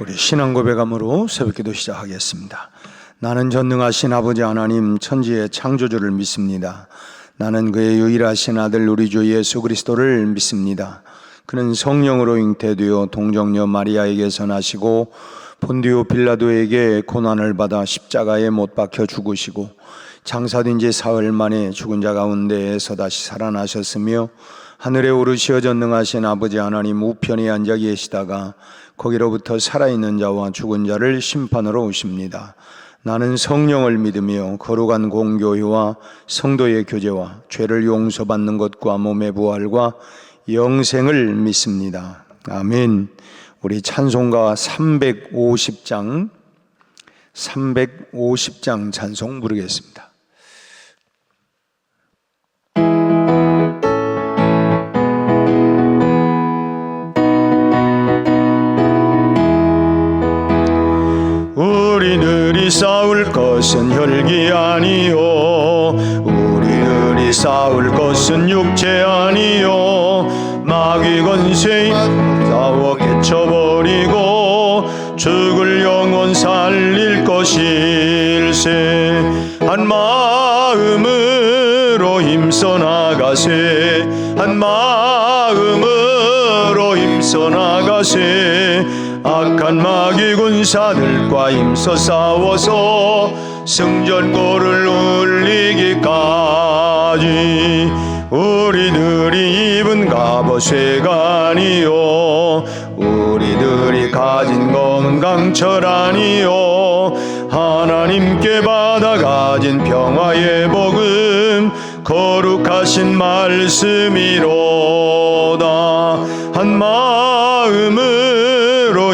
우리 신앙 고백함으로 새벽기도 시작하겠습니다. 나는 전능하신 아버지 하나님 천지의 창조주를 믿습니다. 나는 그의 유일하신 아들 우리 주 예수 그리스도를 믿습니다. 그는 성령으로 잉태되어 동정녀 마리아에게서 나시고 본디오 빌라도에게 고난을 받아 십자가에 못 박혀 죽으시고 장사된 지 사흘 만에 죽은 자 가운데에서 다시 살아나셨으며 하늘에 오르시어 전능하신 아버지 하나님 우편에 앉아 계시다가 거기로부터 살아있는 자와 죽은 자를 심판하러 오십니다. 나는 성령을 믿으며 거룩한 공교회와 성도의 교제와 죄를 용서받는 것과 몸의 부활과 영생을 믿습니다. 아멘. 우리 찬송가 350장 찬송 부르겠습니다. 우리들이 싸울 것은 혈기 아니요 우리들이 싸울 것은 육체 아니요 마귀 권세에 싸워 깨쳐버리고 죽을 영혼 살릴 것일세. 한 마음으로 힘써 나가세 한 마음으로 힘써 나가세. 악한 마귀 군사들과 힘써 싸워서 승전고를 울리기까지. 우리들이 입은 갑옷쇠가 아니요 우리들이 가진 검은 강철 아니요 하나님께 받아 가진 평화의 복음 거룩하신 말씀이로다. 한 마음으로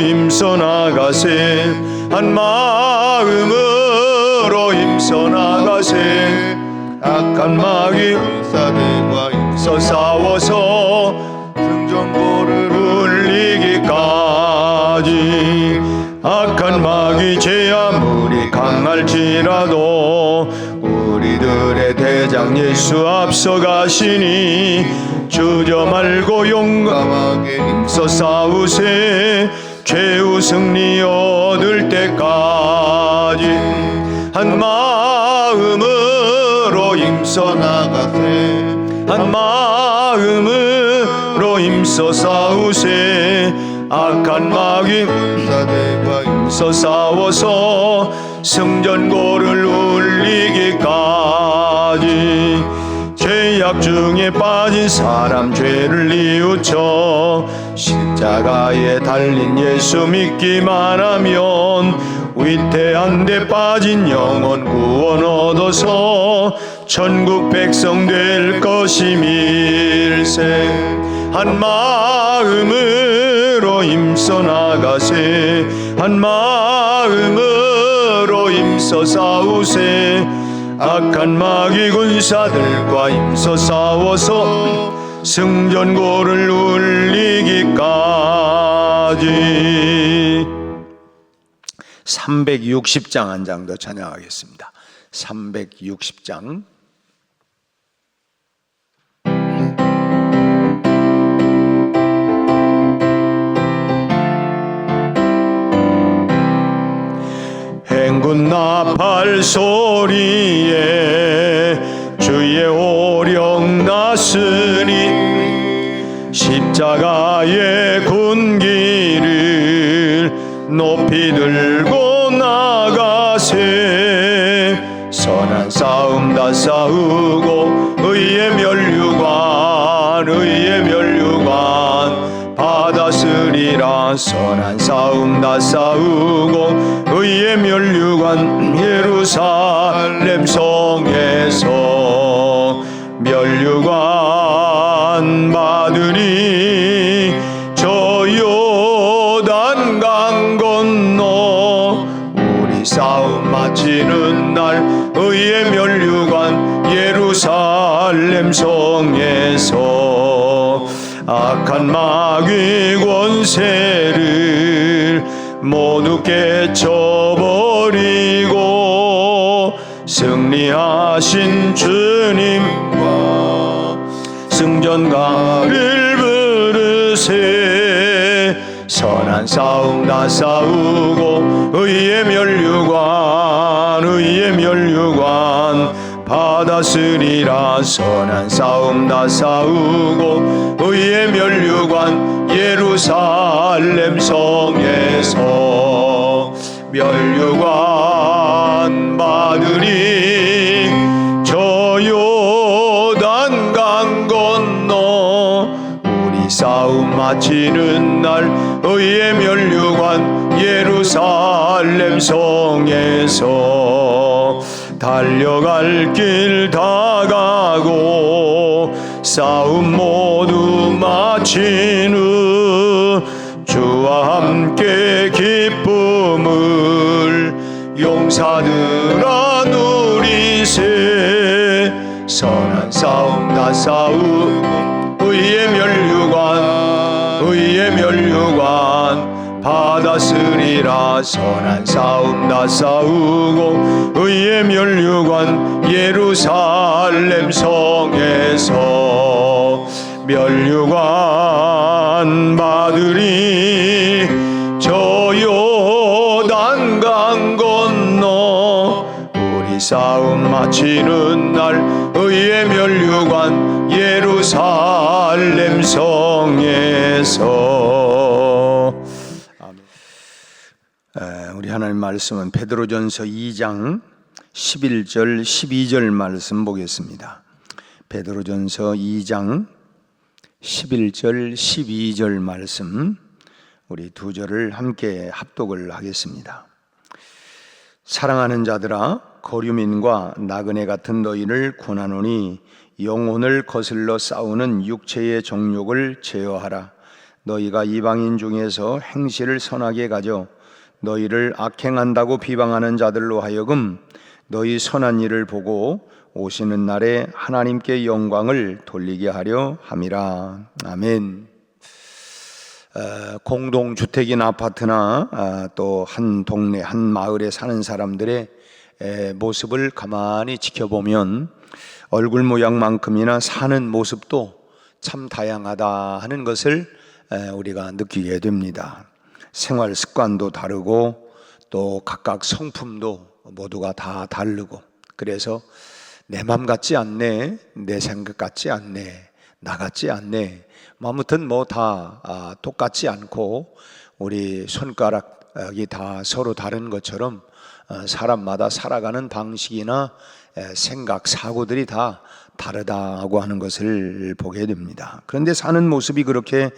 힘써 나가세 한 마음으로 힘써 나가세. 악한 마귀 군사들과 힘써 싸워서 승전고를 울리기까지. 악한 마귀 죄 아무리 강할지라도 우리들의 대장 예수 앞서 가시니 주저 말고 용감하게 힘써 싸우세. 최후 승리 얻을 때까지. 한 마음으로 힘써 나가세 한 마음으로 힘써 싸우세. 악한 마귀 군사들과 힘써 싸워서 승전고를 울리기까지. 죄악 중에 빠진 사람 죄를 뉘우쳐 십자가에 달린 예수 믿기만 하면 위태한 데 빠진 영혼 구원 얻어서 천국 백성 될 것임일세. 한 마음으로 힘써 나가세 한 마음으로 힘써 싸우세. 악한 마귀 군사들과 힘써 싸워서 승전고를 울리기까지. 360장 한 장 더 찬양하겠습니다. 360장. 행군 나팔 소리에 주의 오력 나으니 십자가의 군기를 높이 들고 나가세. 선한 싸움 다 싸우고 의의 멸류관 받았으리라. 선한 싸움 다 싸우고 의의 멸류관 예루살렘 성에서 멸류관 받으리. 저 요단 강 건너 우리 싸움 마치는 날 의의 멸류관 예루살렘 성에서 악한 마귀 권세를 모두 깨쳐버리고 승리하신 주님과 승전가를 부르세. 선한 싸움 다 싸우고 의의 멸류관 받았으리라. 선한 싸움 다 싸우고 의의 멸류관 예루살렘 성에서 멸류관 받으리. 저 요단 강 건너 우리 싸움 마치는 날 의의 멸류관 예루살렘 성에서 달려갈 길 다 가고 싸움 모두 마친 후 주와 함께 기쁨을 용사들아 누리세. 선한 싸움 다 싸우고 의의 멸류관 받았으리라. 선한 싸움 다 싸우고 의의 멸류관 예루살렘 성에서 멸류관 받으리. 저 요단 강 건너 우리 싸움 마치는 날 의의 멸류관 예루살렘 성에서. 우리 하나님 말씀은 베드로전서 2장 11절 12절 말씀 보겠습니다. 베드로전서 2장 11절 12절 말씀, 우리 두 절을 함께 합독을 하겠습니다. 사랑하는 자들아, 거류민과 나그네 같은 너희를 권하노니 영혼을 거슬러 싸우는 육체의 정욕을 제어하라. 너희가 이방인 중에서 행실을 선하게 가져 너희를 악행한다고 비방하는 자들로 하여금 너희 선한 일을 보고 오시는 날에 하나님께 영광을 돌리게 하려 함이라. 아멘. 공동주택이나 아파트나 또 한 동네, 한 마을에 사는 사람들의 모습을 가만히 지켜보면 얼굴 모양만큼이나 사는 모습도 참 다양하다 하는 것을 우리가 느끼게 됩니다. 생활 습관도 다르고 또 각각 성품도 모두가 다 다르고, 그래서 내 맘 같지 않네, 내 생각 같지 않네, 나 같지 않네, 아무튼 뭐 다 똑같지 않고 우리 손가락이 다 서로 다른 것처럼 사람마다 살아가는 방식이나 생각, 사고들이 다 다르다고 하는 것을 보게 됩니다. 그런데 사는 모습이 그렇게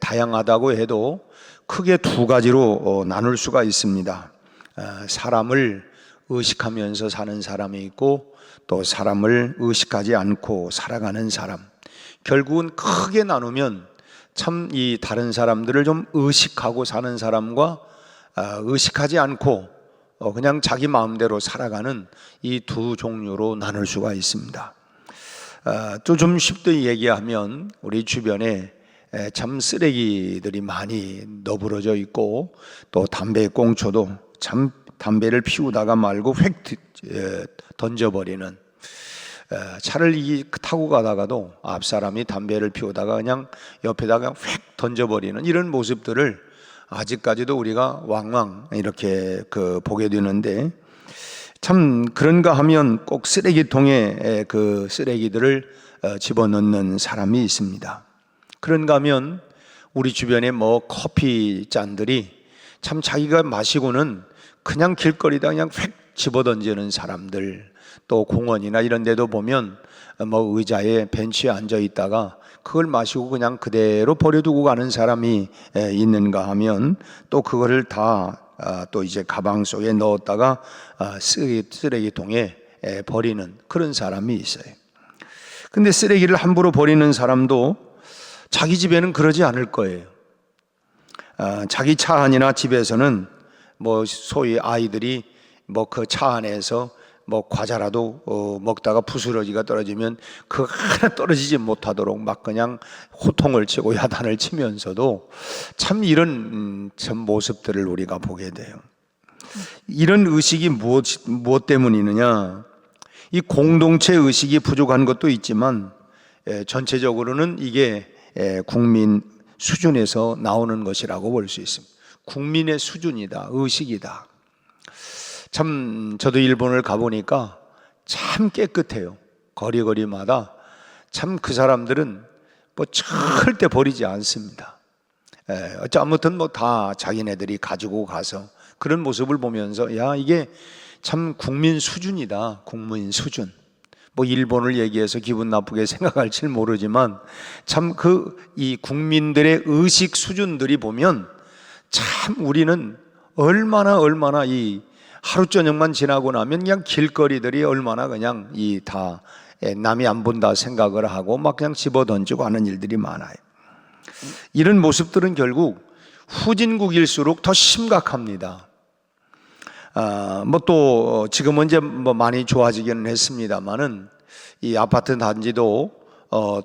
다양하다고 해도 크게 두 가지로 나눌 수가 있습니다. 사람을 의식하면서 사는 사람이 있고 또 사람을 의식하지 않고 살아가는 사람. 결국은 크게 나누면 참 이 다른 사람들을 좀 의식하고 사는 사람과 의식하지 않고 그냥 자기 마음대로 살아가는 이 두 종류로 나눌 수가 있습니다. 또 좀 쉽게 얘기하면 우리 주변에 참 쓰레기들이 많이 너부러져 있고 또 담배 꽁초도 참 담배를 피우다가 말고 휙 던져버리는, 차를 타고 가다가도 앞 사람이 담배를 피우다가 그냥 옆에다가 휙 던져버리는 이런 모습들을 아직까지도 우리가 왕왕 이렇게 보게 되는데, 참 그런가 하면 꼭 쓰레기통에 그 쓰레기들을 집어넣는 사람이 있습니다. 그런가 하면 우리 주변에 뭐 커피 잔들이 참 자기가 마시고는 그냥 길거리다 그냥 휙 집어던지는 사람들, 또 공원이나 이런 데도 보면 뭐 의자에 벤치에 앉아 있다가 그걸 마시고 그냥 그대로 버려두고 가는 사람이 있는가 하면 또 그거를 다 또 이제 가방 속에 넣었다가 쓰레기통에 버리는 그런 사람이 있어요. 근데 쓰레기를 함부로 버리는 사람도 자기 집에는 그러지 않을 거예요. 자기 차 안이나 집에서는 뭐 소위 아이들이 뭐 그 차 안에서 뭐 과자라도 먹다가 부스러지가 떨어지면 그 하나 떨어지지 못하도록 막 그냥 호통을 치고 야단을 치면서도 참 이런 참 모습들을 우리가 보게 돼요. 이런 의식이 무엇 때문이느냐? 이 공동체 의식이 부족한 것도 있지만 전체적으로는 이게 국민 수준에서 나오는 것이라고 볼 수 있습니다. 국민의 수준이다, 의식이다. 참 저도 일본을 가보니까 참 깨끗해요. 거리거리마다 참 그 사람들은 뭐 절대 버리지 않습니다. 아무튼 뭐 다 자기네들이 가지고 가서 그런 모습을 보면서 야, 이게 참 국민 수준이다, 국민 수준. 뭐 일본을 얘기해서 기분 나쁘게 생각할지 모르지만 참 이 국민들의 의식 수준들이 보면 참 우리는 얼마나 이 하루 저녁만 지나고 나면 그냥 길거리들이 얼마나 그냥 다 남이 안 본다 생각을 하고 막 그냥 집어 던지고 하는 일들이 많아요. 이런 모습들은 결국 후진국일수록 더 심각합니다. 뭐 또 지금은 이제 뭐 많이 좋아지기는 했습니다만은 이 아파트 단지도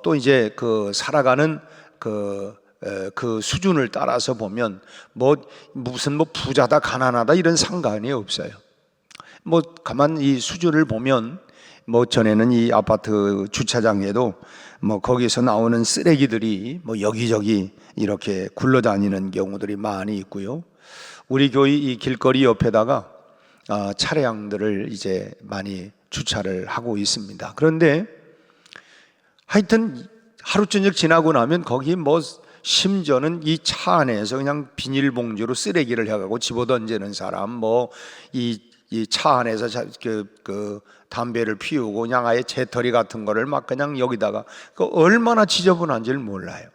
또 이제 그 살아가는 그 수준을 따라서 보면 무슨 부자다 가난하다 이런 상관이 없어요. 뭐 가만 이 수준을 보면 뭐 전에는 이 아파트 주차장에도 뭐 거기서 나오는 쓰레기들이 뭐 여기저기 이렇게 굴러다니는 경우들이 많이 있고요. 우리 교회 이 길거리 옆에다가 차량들을 이제 많이 주차를 하고 있습니다. 그런데 하여튼 하루 저녁 지나고 나면 거기 뭐 심지어는 이 차 안에서 그냥 비닐봉지로 쓰레기를 해가고 집어던지는 사람, 뭐 이 차 안에서 그 담배를 피우고 그냥 아예 재떨이 같은 거를 막 그냥 여기다가 얼마나 지저분한지를 몰라요.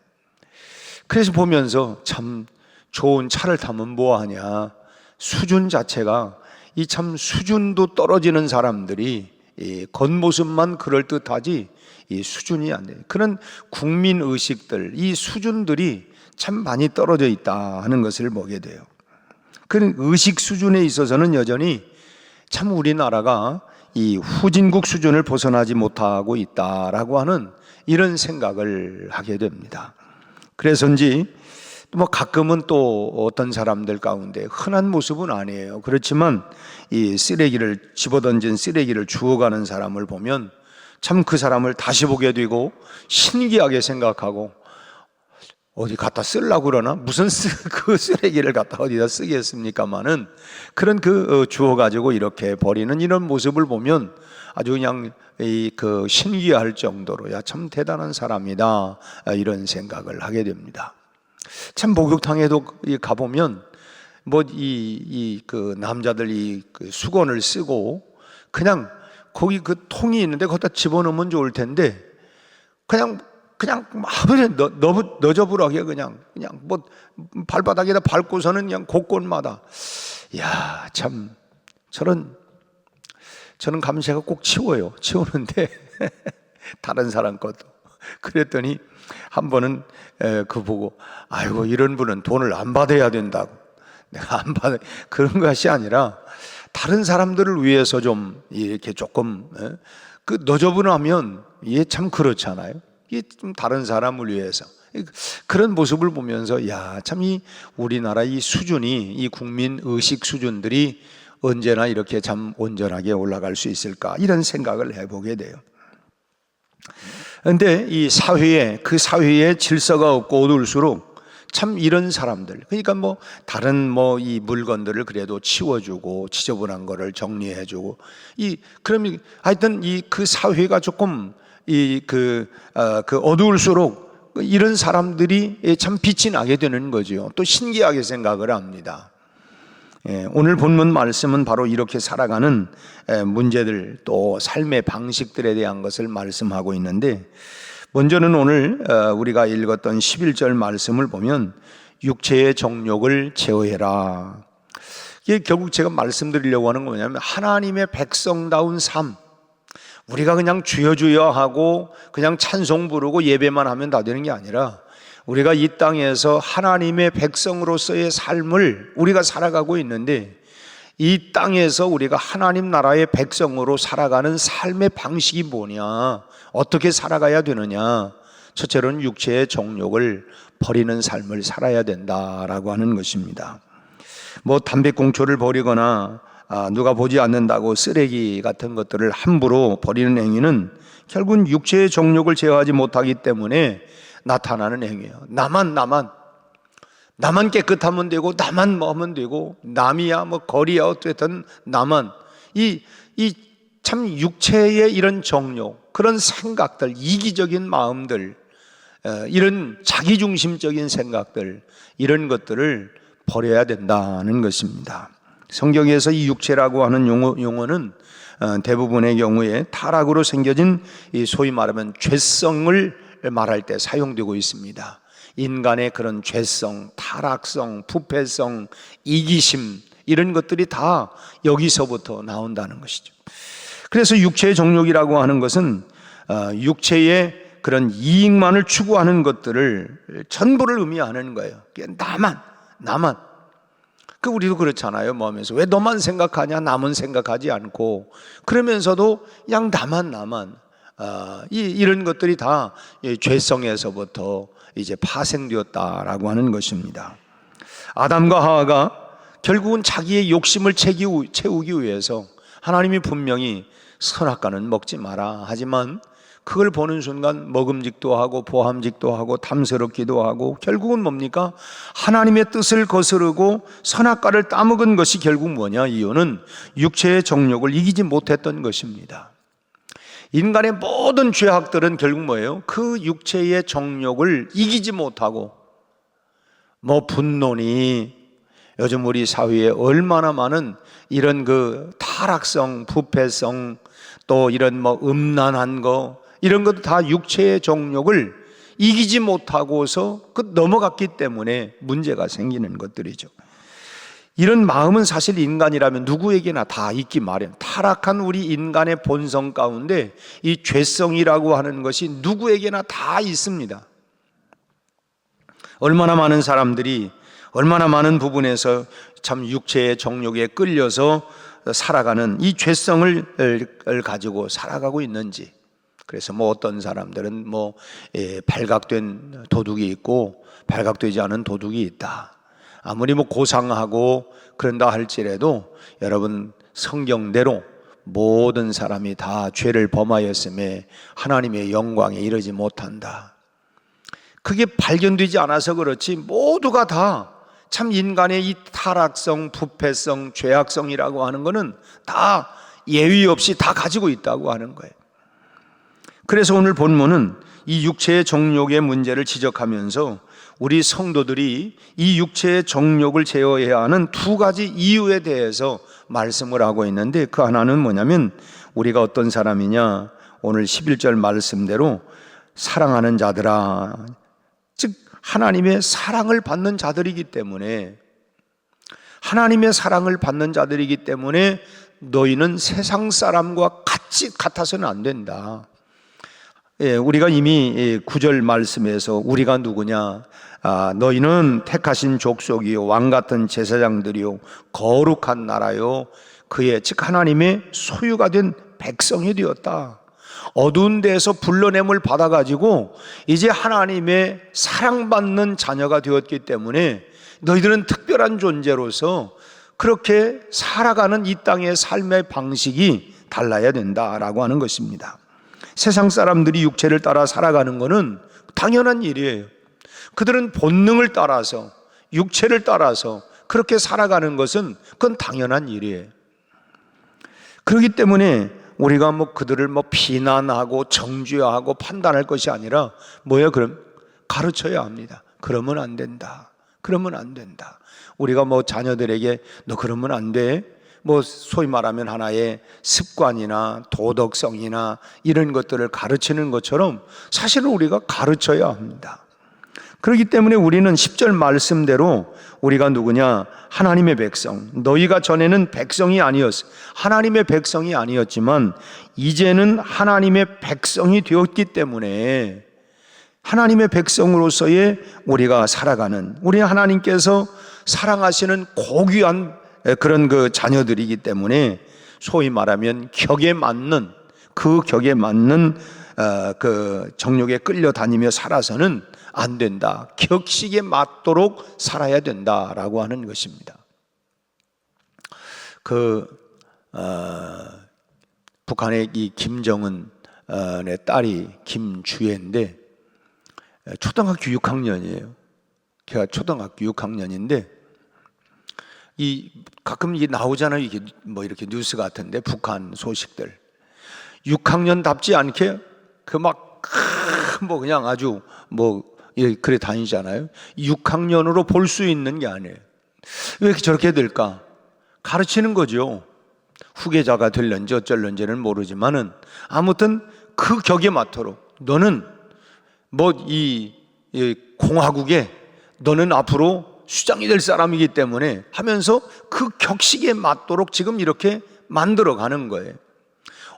그래서 보면서 참 좋은 차를 타면 뭐하냐, 수준 자체가 이 참 수준도 떨어지는 사람들이 이 겉모습만 그럴듯하지 이 수준이 안 돼요. 그런 국민 의식들, 이 수준들이 참 많이 떨어져 있다 하는 것을 보게 돼요. 그런 의식 수준에 있어서는 여전히 참 우리나라가 이 후진국 수준을 벗어나지 못하고 있다라고 하는 이런 생각을 하게 됩니다. 그래서인지 뭐 가끔은 또 어떤 사람들 가운데 흔한 모습은 아니에요. 그렇지만 이 쓰레기를 집어던진 쓰레기를 주워가는 사람을 보면 참 그 사람을 다시 보게 되고 신기하게 생각하고 어디 갖다 쓰려고 그러나 무슨 그 쓰레기를 갖다 어디다 쓰겠습니까마는 그런 주워가지고 이렇게 버리는 이런 모습을 보면 아주 그냥 신기할 정도로 야, 참 대단한 사람이다 이런 생각을 하게 됩니다. 참 목욕탕에도 가보면 뭐 그 남자들이 그 수건을 쓰고 그냥 거기 그 통이 있는데 거기다 집어넣으면 좋을 텐데 그냥 너저분하게 그냥 뭐 발바닥에다 밟고서는 그냥 곳곳마다 야, 참 저는 감시가 꼭 치워요. 치우는데 다른 사람 것도. 그랬더니 한 번은 그 보고 아이고 이런 분은 돈을 안 받아야 된다고. 내가 안 받아 그런 것이 아니라 다른 사람들을 위해서 좀 이렇게 조금 그 너저분하면 이게 참 그렇잖아요. 이게 좀 다른 사람을 위해서 그런 모습을 보면서 야, 참 이 우리나라 이 수준이 이 국민 의식 수준들이 언제나 이렇게 참 온전하게 올라갈 수 있을까 이런 생각을 해보게 돼요. 그런데 이 그 사회에 질서가 없고 어두울수록 참 이런 사람들, 그러니까 뭐 다른 이 물건들을 그래도 치워주고 지저분한 거를 정리해주고 그러면 하여튼 그 사회가 조금 어두울수록 이런 사람들이 참 빛이 나게 되는 거죠. 또 신기하게 생각을 합니다. 오늘 본문 말씀은 바로 이렇게 살아가는 문제들 또 삶의 방식들에 대한 것을 말씀하고 있는데 먼저는 오늘 우리가 읽었던 11절 말씀을 보면 육체의 정욕을 제어해라. 이게 결국 제가 말씀드리려고 하는 건 뭐냐면 하나님의 백성다운 삶, 우리가 그냥 주여 주여 하고 그냥 찬송 부르고 예배만 하면 다 되는 게 아니라 우리가 이 땅에서 하나님의 백성으로서의 삶을 우리가 살아가고 있는데 이 땅에서 우리가 하나님 나라의 백성으로 살아가는 삶의 방식이 뭐냐, 어떻게 살아가야 되느냐. 첫째로는 육체의 정욕을 버리는 삶을 살아야 된다라고 하는 것입니다. 뭐 담배꽁초를 버리거나 누가 보지 않는다고 쓰레기 같은 것들을 함부로 버리는 행위는 결국은 육체의 정욕을 제어하지 못하기 때문에 나타나는 행위예요. 나만 깨끗하면 되고, 나만 뭐 하면 되고, 남이야 뭐 거리야 어쨌든 나만. 이 참 육체의 이런 정욕, 그런 생각들, 이기적인 마음들, 이런 자기중심적인 생각들, 이런 것들을 버려야 된다는 것입니다. 성경에서 이 육체라고 하는 용어는 대부분의 경우에 타락으로 생겨진 이 소위 말하면 죄성을 말할 때 사용되고 있습니다. 인간의 그런 죄성, 타락성, 부패성, 이기심, 이런 것들이 다 여기서부터 나온다는 것이죠. 그래서 육체의 정욕이라고 하는 것은 육체의 그런 이익만을 추구하는 것들을 전부를 의미하는 거예요. 나만. 우리도 그렇잖아요. 마음에서 왜 너만 생각하냐, 남은 생각하지 않고. 그러면서도 그냥 나만. 이런 것들이 다 죄성에서부터 이제 파생되었다라고 하는 것입니다. 아담과 하와가 결국은 자기의 욕심을 채우기 위해서 하나님이 분명히 선악과는 먹지 마라 하지만 그걸 보는 순간 먹음직도 하고 보함직도 하고 탐스럽기도 하고 결국은 뭡니까? 하나님의 뜻을 거스르고 선악과를 따먹은 것이 결국 뭐냐? 이유는 육체의 정욕을 이기지 못했던 것입니다. 인간의 모든 죄악들은 결국 뭐예요? 그 육체의 정욕을 이기지 못하고 분노니 요즘 우리 사회에 얼마나 많은 이런 타락성, 부패성, 또 이런 음란한 거, 이런 것도 다 육체의 정욕을 이기지 못하고서 넘어갔기 때문에 문제가 생기는 것들이죠. 이런 마음은 사실 인간이라면 누구에게나 다 있기 마련. 타락한 우리 인간의 본성 가운데 이 죄성이라고 하는 것이 누구에게나 다 있습니다. 얼마나 많은 사람들이 얼마나 많은 부분에서 참 육체의 정욕에 끌려서 살아가는 이 죄성을 가지고 살아가고 있는지. 그래서 어떤 사람들은 발각된 도둑이 있고 발각되지 않은 도둑이 있다. 아무리 고상하고 그런다 할지라도 여러분 성경대로 모든 사람이 다 죄를 범하였음에 하나님의 영광에 이르지 못한다. 그게 발견되지 않아서 그렇지 모두가 다 참 인간의 이 타락성, 부패성, 죄악성이라고 하는 것은 다 예외 없이 다 가지고 있다고 하는 거예요. 그래서 오늘 본문은 이 육체의 정욕의 문제를 지적하면서 우리 성도들이 이 육체의 정욕을 제어해야 하는 두 가지 이유에 대해서 말씀을 하고 있는데 그 하나는 뭐냐면 우리가 어떤 사람이냐, 오늘 11절 말씀대로 사랑하는 자들아, 즉 하나님의 사랑을 받는 자들이기 때문에 하나님의 사랑을 받는 자들이기 때문에 너희는 세상 사람과 같아서는 안 된다. 우리가 이미 9절 말씀에서 우리가 누구냐, 너희는 택하신 족속이요 왕같은 제사장들이요 거룩한 나라요 그의 즉 하나님의 소유가 된 백성이 되었다. 어두운 데에서 불러냄을 받아가지고 이제 하나님의 사랑받는 자녀가 되었기 때문에 너희들은 특별한 존재로서 그렇게 살아가는 이 땅의 삶의 방식이 달라야 된다라고 하는 것입니다. 세상 사람들이 육체를 따라 살아가는 것은 당연한 일이에요. 그들은 본능을 따라서 육체를 따라서 그렇게 살아가는 것은 그건 당연한 일이에요. 그렇기 때문에 우리가 그들을 비난하고 정죄하고 판단할 것이 아니라 그럼 가르쳐야 합니다. 그러면 안 된다. 그러면 안 된다. 우리가 자녀들에게 너 그러면 안 돼. 소위 말하면 하나의 습관이나 도덕성이나 이런 것들을 가르치는 것처럼 사실은 우리가 가르쳐야 합니다. 그렇기 때문에 우리는 10절 말씀대로 우리가 누구냐? 하나님의 백성. 너희가 전에는 백성이 아니었어. 하나님의 백성이 아니었지만 이제는 하나님의 백성이 되었기 때문에 하나님의 백성으로서의 우리가 살아가는, 우리 하나님께서 사랑하시는 고귀한 그런 자녀들이기 때문에 소위 말하면 격에 맞는 정욕에 끌려다니며 살아서는 안 된다. 격식에 맞도록 살아야 된다라고 하는 것입니다. 북한의 이 김정은의 딸이 김주혜인데 초등학교 6학년이에요. 제가 초등학교 6학년인데 가끔 이게 나오잖아요. 이게 뭐 이렇게 뉴스 같은데 북한 소식들. 6학년답지 않게 뭐 그냥 아주 그래 다니잖아요. 6학년으로 볼 수 있는 게 아니에요. 왜 이렇게 저렇게 될까? 가르치는 거죠. 후계자가 될런지 어쩔런지는 모르지만은 아무튼 그 격에 맞도록 너는 이 공화국에 너는 앞으로 수장이 될 사람이기 때문에 하면서 그 격식에 맞도록 지금 이렇게 만들어 가는 거예요.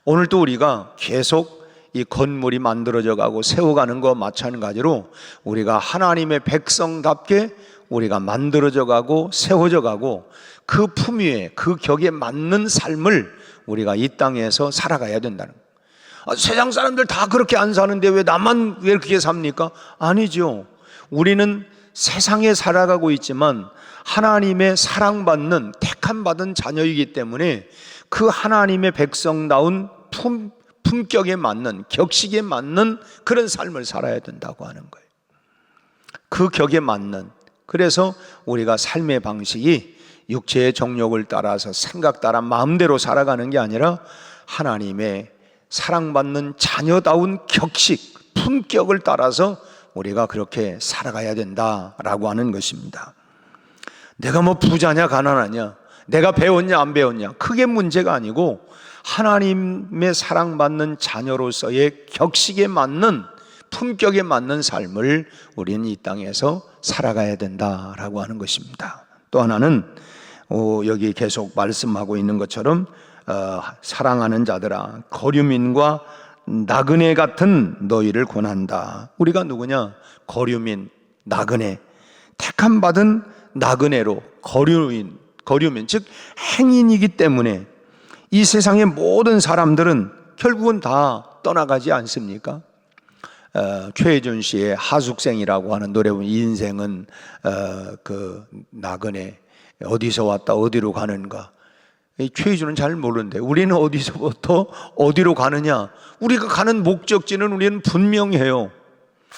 오늘도 우리가 계속 이 건물이 만들어져 가고 세워가는 것 마찬가지로 우리가 하나님의 백성답게 우리가 만들어져 가고 세워져 가고 그 품위에 그 격에 맞는 삶을 우리가 이 땅에서 살아가야 된다는 거예요. 세상 사람들 다 그렇게 안 사는데 왜 나만 왜 그렇게 삽니까? 아니죠. 우리는 세상에 살아가고 있지만 하나님의 사랑받는 택함받은 자녀이기 때문에 그 하나님의 백성다운 품격에 맞는 격식에 맞는 그런 삶을 살아야 된다고 하는 거예요. 그 격에 맞는. 그래서 우리가 삶의 방식이 육체의 정욕을 따라서 생각 따라 마음대로 살아가는 게 아니라 하나님의 사랑받는 자녀다운 격식, 품격을 따라서 우리가 그렇게 살아가야 된다라고 하는 것입니다. 내가 부자냐 가난하냐, 내가 배웠냐 안 배웠냐, 크게 문제가 아니고 하나님의 사랑받는 자녀로서의 격식에 맞는 품격에 맞는 삶을 우리는 이 땅에서 살아가야 된다라고 하는 것입니다. 또 하나는 여기 계속 말씀하고 있는 것처럼 사랑하는 자들아 거류민과 나그네 같은 너희를 권한다. 우리가 누구냐? 거류민, 나그네, 택함받은 나그네로 거류민, 즉 행인이기 때문에 이 세상의 모든 사람들은 결국은 다 떠나가지 않습니까? 최혜준 씨의 하숙생이라고 하는 노래 보면 인생은 그 나그네, 어디서 왔다 어디로 가는가. 최혜준은 잘 모르는데 우리는 어디서부터 어디로 가느냐, 우리가 가는 목적지는 우리는 분명해요.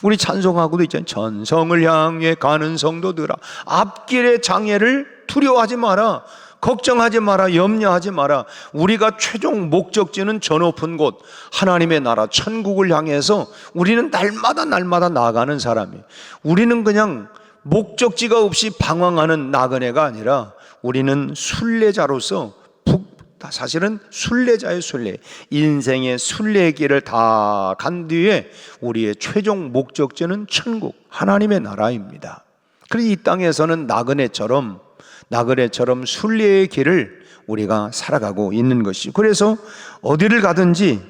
우리 찬송하고도 있잖아요. 전성을 향해 가는 성도들아 앞길의 장애를 두려워하지 마라, 걱정하지 마라, 염려하지 마라. 우리가 최종 목적지는 저 높은 곳 하나님의 나라 천국을 향해서 우리는 날마다 나아가는 사람이에요. 우리는 그냥 목적지가 없이 방황하는 나그네가 아니라 우리는 순례자로서 사실은 순례자의 순례, 인생의 순례길을 다 간 뒤에 우리의 최종 목적지는 천국, 하나님의 나라입니다. 그래서 이 땅에서는 나그네처럼 순례의 길을 우리가 살아가고 있는 것이죠. 그래서 어디를 가든지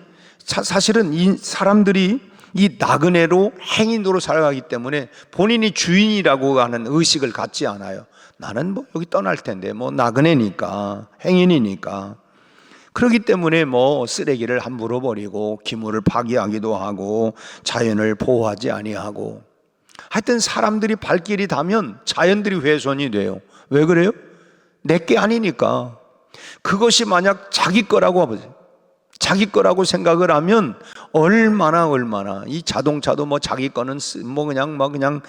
사실은 이 사람들이 이 나그네로 행인으로 살아가기 때문에 본인이 주인이라고 하는 의식을 갖지 않아요. 나는 여기 떠날 텐데 나그네니까, 행인이니까. 그렇기 때문에 쓰레기를 함부로 버리고 기물을 파괴하기도 하고 자연을 보호하지 아니하고, 하여튼 사람들이 발길이 닿으면 자연들이 훼손이 돼요. 왜 그래요? 내게 아니니까. 그것이 만약 자기 거라고 생각을 하면 얼마나 이 자동차도 자기 거는 그냥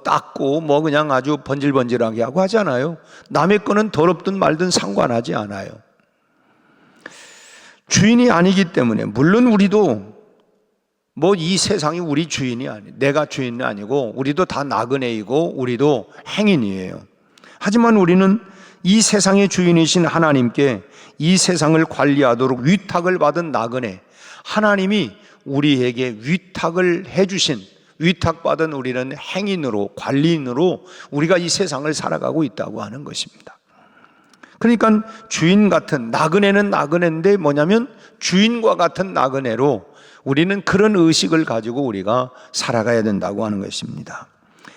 닦고 그냥 아주 번질번질하게 하고 하잖아요. 남의 거는 더럽든 말든 상관하지 않아요. 주인이 아니기 때문에, 물론 우리도 이 세상이 우리 주인이 내가 주인이 아니고 우리도 다 나그네이고 우리도 행인이에요. 하지만 우리는 이 세상의 주인이신 하나님께 이 세상을 관리하도록 위탁을 받은 나그네, 하나님이 우리에게 위탁을 해주신, 위탁받은 우리는 행인으로, 관리인으로 우리가 이 세상을 살아가고 있다고 하는 것입니다. 그러니까 주인 같은, 나그네는 나그네인데 주인과 같은 나그네로 우리는 그런 의식을 가지고 우리가 살아가야 된다고 하는 것입니다.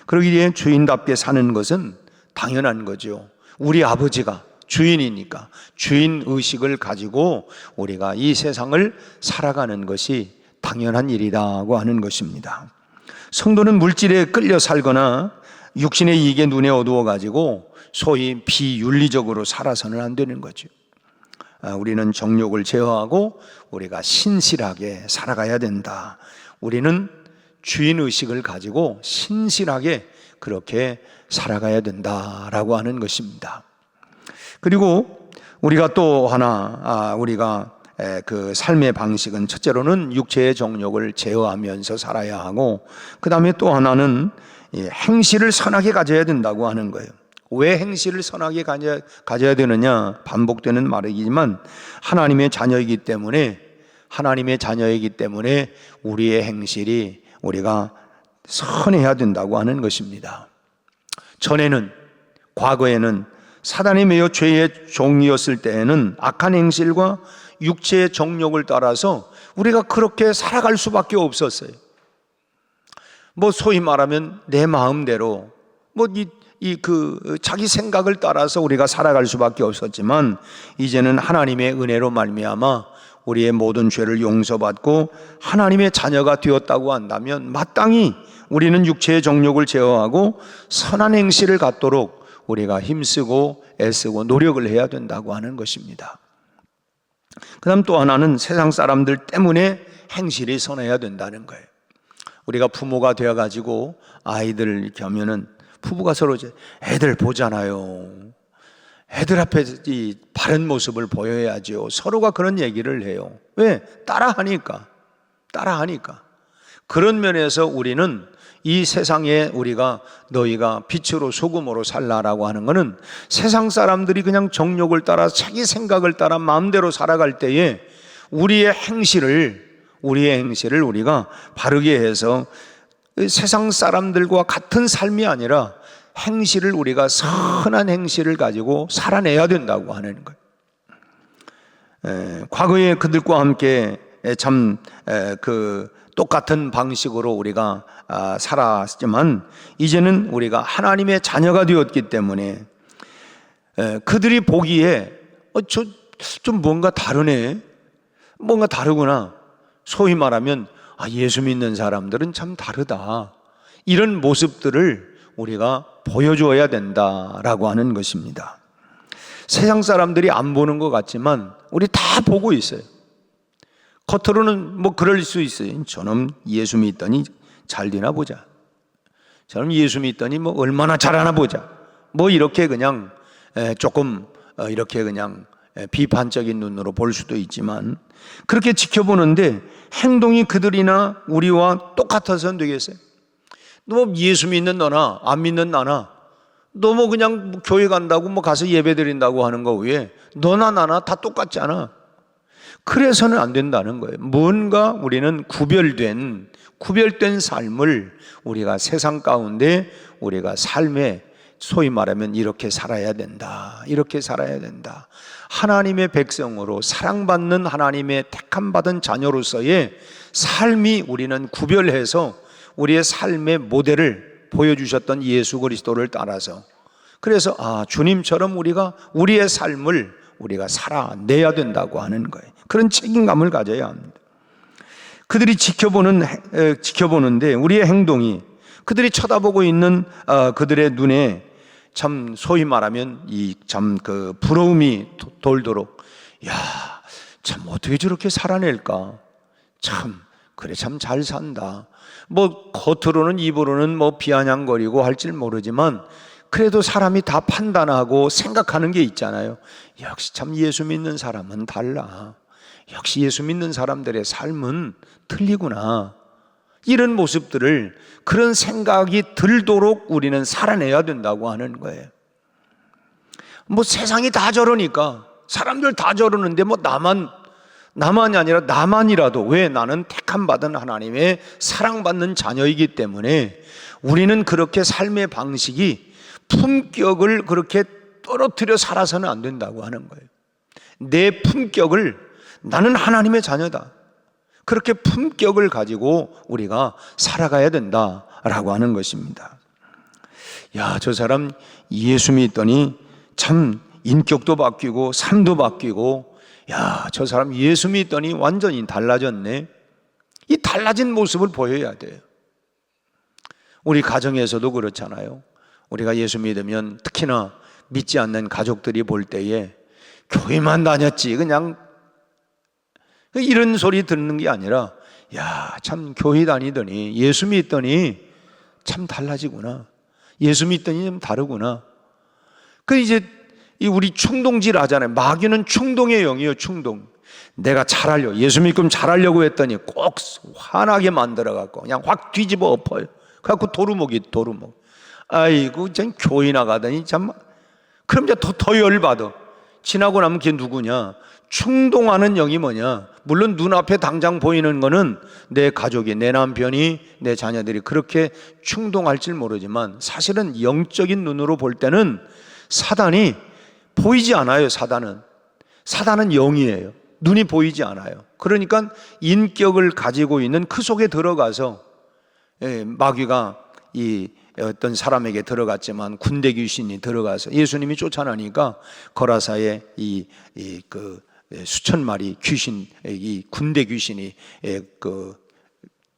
그러기에 주인답게 사는 것은 당연한 거죠. 우리 아버지가 주인이니까 주인 의식을 가지고 우리가 이 세상을 살아가는 것이 당연한 일이라고 하는 것입니다. 성도는 물질에 끌려 살거나 육신의 이익에 눈에 어두워 가지고 소위 비윤리적으로 살아서는 안 되는 거죠. 우리는 정욕을 제어하고 우리가 신실하게 살아가야 된다. 우리는 주인의식을 가지고 신실하게 그렇게 살아가야 된다라고 하는 것입니다. 그리고 우리가 또 하나 우리가 그 삶의 방식은 첫째로는 육체의 정욕을 제어하면서 살아야 하고, 그 다음에 또 하나는 행실을 선하게 가져야 된다고 하는 거예요. 왜 행실을 선하게 가져야 되느냐? 반복되는 말이지만 하나님의 자녀이기 때문에 우리의 행실이 우리가 선해야 된다고 하는 것입니다. 과거에는 사단에 매여 죄의 종이었을 때에는 악한 행실과 육체의 정욕을 따라서 우리가 그렇게 살아갈 수밖에 없었어요. 소위 말하면 내 마음대로 자기 생각을 따라서 우리가 살아갈 수밖에 없었지만, 이제는 하나님의 은혜로 말미암아 우리의 모든 죄를 용서받고 하나님의 자녀가 되었다고 한다면 마땅히 우리는 육체의 정욕을 제어하고 선한 행실을 갖도록 우리가 힘쓰고 애쓰고 노력을 해야 된다고 하는 것입니다. 그 다음 또 하나는 세상 사람들 때문에 행실이 선해야 된다는 거예요. 우리가 부모가 되어가지고 아이들 이렇게 하면은 부부가 서로 애들 보잖아요. 애들 앞에 이 바른 모습을 보여야죠. 서로가 그런 얘기를 해요. 왜? 따라하니까. 그런 면에서 우리는 이 세상에 너희가 빛으로 소금으로 살라라고 하는 것은, 세상 사람들이 그냥 정욕을 따라 자기 생각을 따라 마음대로 살아갈 때에 우리의 행실을 우리가 바르게 해서 세상 사람들과 같은 삶이 아니라 행실을 우리가 선한 행실을 가지고 살아내야 된다고 하는 거예요. 과거에 그들과 함께 똑같은 방식으로 우리가 살았지만, 이제는 우리가 하나님의 자녀가 되었기 때문에 그들이 보기에 좀 뭔가 다르네, 뭔가 다르구나, 소위 말하면 예수 믿는 사람들은 참 다르다, 이런 모습들을 우리가 보여줘야 된다라고 하는 것입니다. 세상 사람들이 안 보는 것 같지만 우리 다 보고 있어요. 겉으로는 그럴 수 있어요. 저놈 예수 믿더니 잘 되나 보자, 저놈 예수 믿더니 얼마나 잘하나 보자, 이렇게 그냥 조금 이렇게 그냥 비판적인 눈으로 볼 수도 있지만, 그렇게 지켜보는데 행동이 그들이나 우리와 똑같아서는 되겠어요? 너 예수 믿는 너나 안 믿는 나나, 너 그냥 교회 간다고 가서 예배 드린다고 하는 거 외에 너나 나나 다 똑같잖아. 그래서는 안 된다는 거예요. 뭔가 우리는 구별된 삶을 우리가 세상 가운데 우리가 삶에 소위 말하면 이렇게 살아야 된다. 하나님의 백성으로 사랑받는 하나님의 택함받은 자녀로서의 삶이 우리는 구별해서 우리의 삶의 모델을 보여주셨던 예수 그리스도를 따라서, 그래서 주님처럼 우리의 삶을 우리가 살아내야 된다고 하는 거예요. 그런 책임감을 가져야 합니다. 그들이 지켜보는데 우리의 행동이, 그들이 쳐다보고 있는 그들의 눈에 참 소위 말하면 그 부러움이 돌도록, 참 어떻게 저렇게 살아낼까, 참 잘 산다, 겉으로는 입으로는 비아냥거리고 할지 모르지만 그래도 사람이 다 판단하고 생각하는 게 있잖아요. 역시 참 예수 믿는 사람은 달라, 역시 예수 믿는 사람들의 삶은 틀리구나, 이런 모습들을, 그런 생각이 들도록 우리는 살아내야 된다고 하는 거예요. 세상이 다 저러니까, 사람들 다 저러는데 나만이 아니라 나만이라도, 왜? 나는 택함받은 하나님의 사랑받는 자녀이기 때문에 우리는 그렇게 삶의 방식이 품격을 그렇게 떨어뜨려 살아서는 안 된다고 하는 거예요. 내 품격을, 나는 하나님의 자녀다, 그렇게 품격을 가지고 우리가 살아가야 된다라고 하는 것입니다. 저 사람 예수 믿더니 참 인격도 바뀌고 삶도 바뀌고, 저 사람 예수 믿더니 완전히 달라졌네, 이 달라진 모습을 보여야 돼요. 우리 가정에서도 그렇잖아요. 우리가 예수 믿으면 특히나 믿지 않는 가족들이 볼 때에 교회만 다녔지 그냥 이런 소리 듣는 게 아니라, 야, 참 교회 다니더니 예수 믿더니 참 달라지구나. 예수 믿더니 좀 다르구나. 그 이제 우리 충동질 하잖아요. 마귀는 충동의 영이에요. 충동. 내가 잘하려고, 예수 믿고 잘하려고 했더니 꼭 화나게 만들어갖고 그냥 확 뒤집어 엎어요. 그래갖고 도루묵. 아이고, 참 교회 나가더니 참, 그럼 이제 더 열받아. 지나고 나면 그게 누구냐? 충동하는 영이 뭐냐? 물론 눈앞에 당장 보이는 거는 내 가족이, 내 남편이, 내 자녀들이 그렇게 충동할지 모르지만 사실은 영적인 눈으로 볼 때는 사단이 보이지 않아요. 사단은 영이에요. 눈이 보이지 않아요. 그러니까 인격을 가지고 있는 그 속에 들어가서 마귀가 이 어떤 사람에게 들어갔지만 군대 귀신이 들어가서 예수님이 쫓아나니까 거라사에 그 수천 마리 귀신, 이 군대 귀신이 그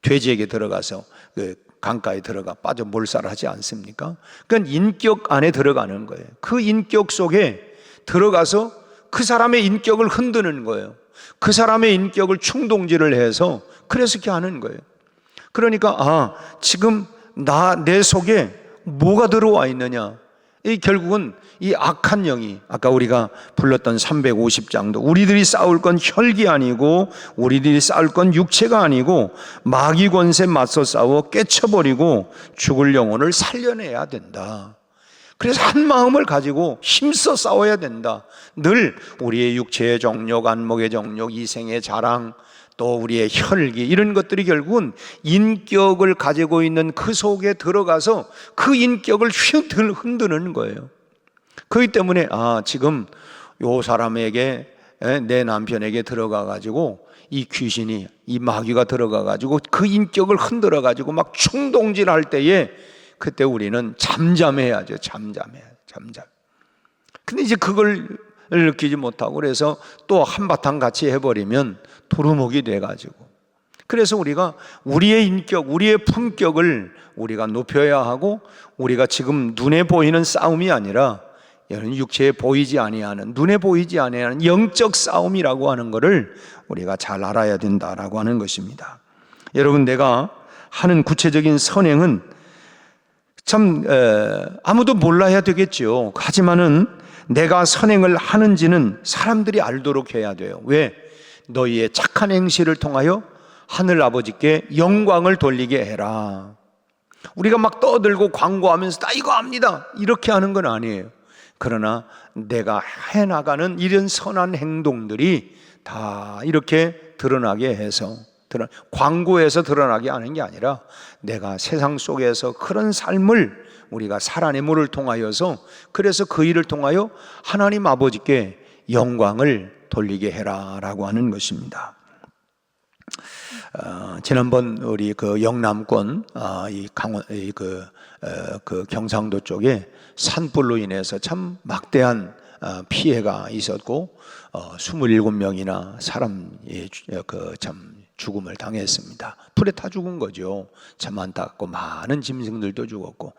돼지에게 들어가서 그 강가에 들어가 빠져 몰살하지 않습니까? 그러니까 인격 안에 들어가는 거예요. 그 인격 속에 들어가서 그 사람의 인격을 흔드는 거예요. 그 사람의 인격을 충동질을 해서 그래서 이렇게 하는 거예요. 그러니까 지금 내 속에 뭐가 들어와 있느냐? 결국은 이 악한 영이, 아까 우리가 불렀던 350장도 우리들이 싸울 건 혈기 아니고 우리들이 싸울 건 육체가 아니고 마귀 권세 맞서 싸워 깨쳐버리고 죽을 영혼을 살려내야 된다. 그래서 한 마음을 가지고 힘써 싸워야 된다. 늘 우리의 육체의 정욕, 안목의 정욕, 이생의 자랑, 또 우리의 혈기, 이런 것들이 결국은 인격을 가지고 있는 그 속에 들어가서 그 인격을 흔드는 거예요. 그렇기 때문에 지금 요 사람에게, 내 남편에게 들어가 가지고 이 귀신이, 이 마귀가 들어가 가지고 그 인격을 흔들어 가지고 막 충동질할 때에 그때 우리는 잠잠해야죠. 잠잠. 근데 이제 그걸 느끼지 못하고 그래서 또 한바탕 같이 해버리면 도루묵이 돼가지고, 그래서 우리가 우리의 인격, 우리의 품격을 우리가 높여야 하고, 우리가 지금 눈에 보이는 싸움이 아니라 육체에 보이지 아니하는, 눈에 보이지 아니하는 영적 싸움이라고 하는 것을 우리가 잘 알아야 된다라고 하는 것입니다. 여러분, 내가 하는 구체적인 선행은 참 아무도 몰라야 되겠죠. 하지만은 내가 선행을 하는지는 사람들이 알도록 해야 돼요. 왜? 너희의 착한 행실을 통하여 하늘 아버지께 영광을 돌리게 해라. 우리가 막 떠들고 광고하면서 나 이거 압니다, 이렇게 하는 건 아니에요. 그러나 내가 해나가는 이런 선한 행동들이 다 이렇게 드러나게 해서, 광고에서 드러나게 하는 게 아니라 내가 세상 속에서 그런 삶을 우리가 살아내므를 통하여서, 그래서 그 일을 통하여 하나님 아버지께 영광을 돌리게 해라 라고 하는 것입니다. 지난번 우리 그 영남권 그 경상도 쪽에 산불로 인해서 참 막대한 피해가 있었고 27명이나 사람이 참 죽음을 당했습니다. 불에 타 죽은 거죠. 참 안타깝고 많은 짐승들도 죽었고,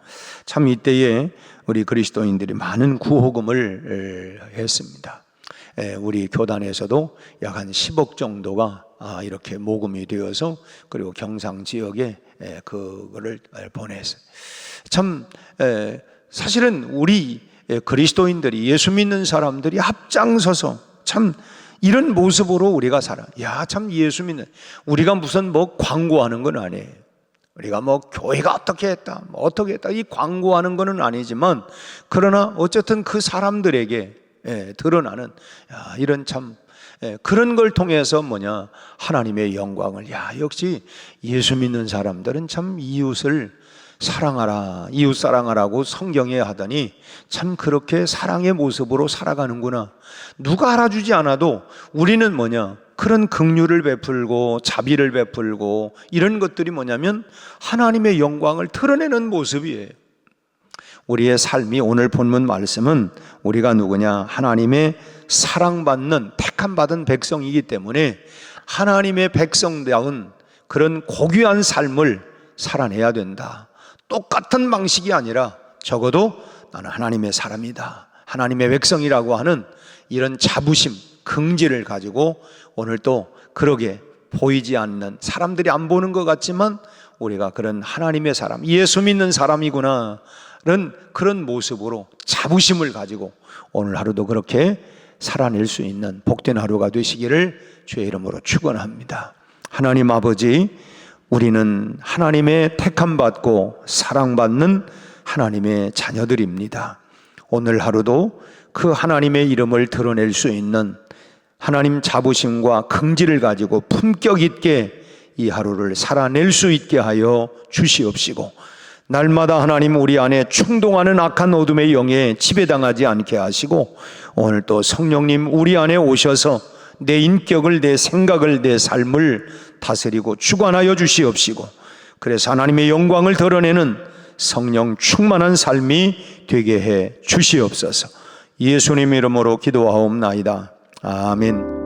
참 이때에 우리 그리스도인들이 많은 구호금을 했습니다. 우리 교단에서도 약 한 10억 정도가 이렇게 모금이 되어서, 그리고 경상 지역에 그거를 보냈어요. 참 사실은 우리 그리스도인들이, 예수 믿는 사람들이 앞장서서 참 이런 모습으로 우리가 살아. 참 예수 믿는, 우리가 무슨 뭐 광고하는 건 아니에요. 우리가 뭐 교회가 어떻게 했다, 뭐 어떻게 했다, 이 광고하는 거는 아니지만, 그러나 어쨌든 그 사람들에게 드러나는 이런 참 그런 걸 통해서 하나님의 영광을, 역시 예수 믿는 사람들은 참 이웃을 사랑하라, 이웃 사랑하라고 성경에 하더니 참 그렇게 사랑의 모습으로 살아가는구나. 누가 알아주지 않아도 우리는 그런 긍휼을 베풀고 자비를 베풀고, 이런 것들이 뭐냐면 하나님의 영광을 드러내는 모습이에요. 우리의 삶이, 오늘 본문 말씀은 우리가 누구냐? 하나님의 사랑받는 택함받은 백성이기 때문에 하나님의 백성다운 그런 고귀한 삶을 살아내야 된다. 똑같은 방식이 아니라 적어도 나는 하나님의 사람이다, 하나님의 백성이라고 하는 이런 자부심, 긍지를 가지고 오늘 또 그러게 보이지 않는, 사람들이 안 보는 것 같지만 우리가 그런 하나님의 사람, 예수 믿는 사람이구나 는 그런 모습으로 자부심을 가지고 오늘 하루도 그렇게 살아낼 수 있는 복된 하루가 되시기를 주의 이름으로 축원합니다. 하나님 아버지, 우리는 하나님의 택함받고 사랑받는 하나님의 자녀들입니다. 오늘 하루도 그 하나님의 이름을 드러낼 수 있는 하나님 자부심과 긍지를 가지고 품격 있게 이 하루를 살아낼 수 있게 하여 주시옵시고, 날마다 하나님 우리 안에 충동하는 악한 어둠의 영에 지배당하지 않게 하시고, 오늘 또 성령님 우리 안에 오셔서 내 인격을, 내 생각을, 내 삶을 다스리고 주관하여 주시옵시고, 그래서 하나님의 영광을 드러내는 성령 충만한 삶이 되게 해 주시옵소서. 예수님 이름으로 기도하옵나이다. 아멘.